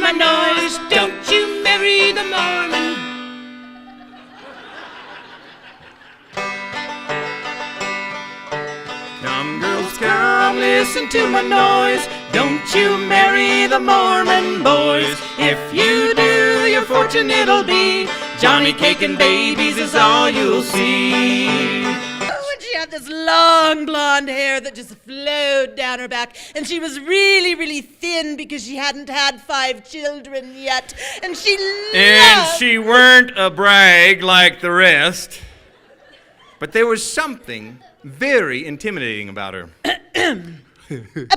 my noise. Don't you marry the Mormon. Come, girls, come, listen to my noise. Don't you marry the Mormon boys. If you do, your fortune it'll be Johnny cake and babies is all you'll see. Oh, and she had this long blonde hair that just flowed down her back, and she was really, really thin because she hadn't had 5 children yet, and she weren't a brag like the rest, but there was something very intimidating about her.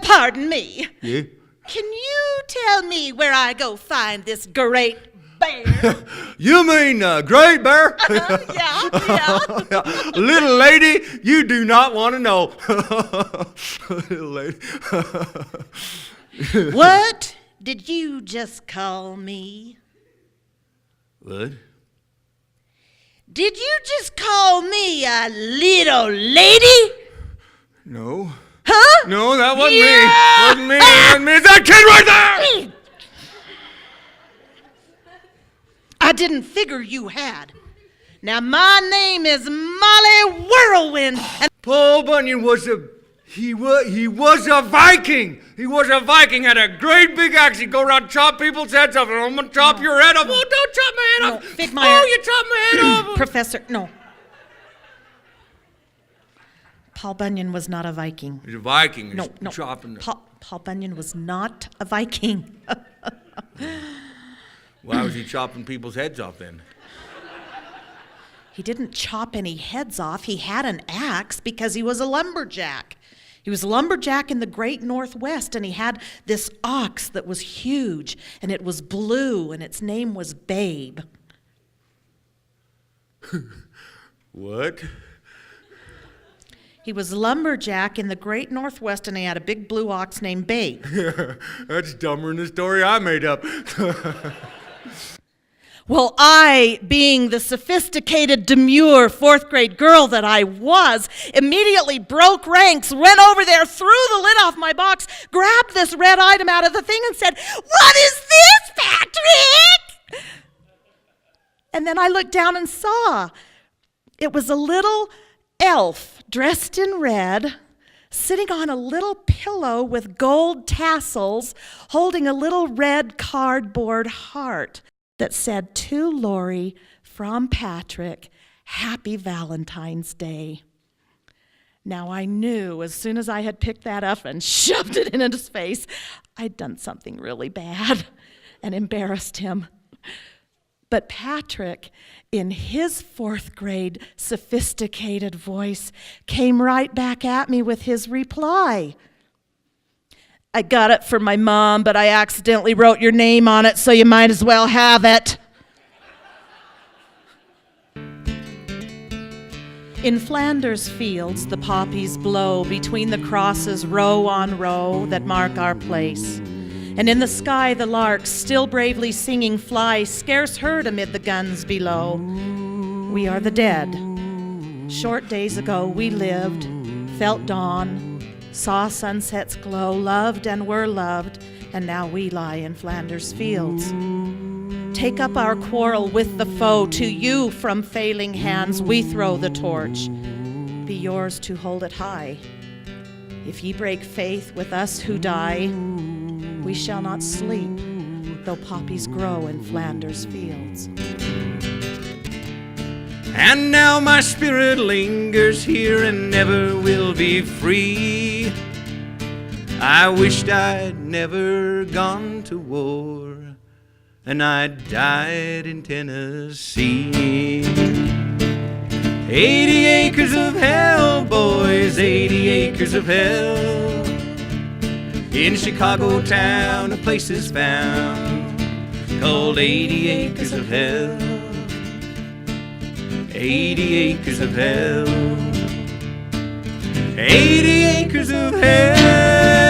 Pardon me. Yeah? Can you tell me where I go find this great bear? You mean Great Bear? Yeah. Little lady, you do not want to know. Little lady. What did you just call me? What? Did you just call me a little lady? No. Huh? No, that wasn't Yeah. me. Wasn't me. Wasn't me. It's that kid right there! I didn't figure you had. Now, my name is Molly Whirlwind, and Paul Bunyan was a Viking. He was a Viking, had a great big axe. He'd go around chop people's heads off. I'm gonna chop your head off. Oh, don't chop my head off. Figmeyer. Oh, you chop my head off. Professor, no. Paul Bunyan was not a Viking. He's a Viking. No. Chopping. Paul Bunyan was not a Viking. Why was he chopping people's heads off then? He didn't chop any heads off. He had an axe because he was a lumberjack. He was a lumberjack in the great Northwest, and he had this ox that was huge, and it was blue, and its name was Babe. What? He was a lumberjack in the great Northwest, and he had a big blue ox named Babe. That's dumber than the story I made up. Well, I, being the sophisticated, demure 4th grade girl that I was, immediately broke ranks, went over there, threw the lid off my box, grabbed this red item out of the thing and said, "What is this, Patrick?" And then I looked down and saw it was a little elf dressed in red, sitting on a little pillow with gold tassels, holding a little red cardboard heart that said, "To Lori from Patrick, Happy Valentine's Day." Now I knew as soon as I had picked that up and shoved it in his face, I'd done something really bad and embarrassed him. But Patrick, in his 4th grade sophisticated voice, came right back at me with his reply. "I got it from my mom, but I accidentally wrote your name on it, so you might as well have it." In Flanders fields, the poppies blow between the crosses row on row that mark our place. And in the sky the larks, still bravely singing, fly, scarce heard amid the guns below. We are the dead. Short days ago we lived, felt dawn, saw sunsets glow, loved and were loved, and now we lie in Flanders fields. Take up our quarrel with the foe, to you from failing hands we throw the torch. Be yours to hold it high. If ye break faith with us who die, we shall not sleep, though poppies grow in Flanders fields. And now my spirit lingers here and never will be free. I wished I'd never gone to war, and I'd died in Tennessee. 80 acres of hell, boys, 80 acres of hell. In Chicago town, a place is found called 80 acres of hell. 80 acres of hell. 80 acres of hell.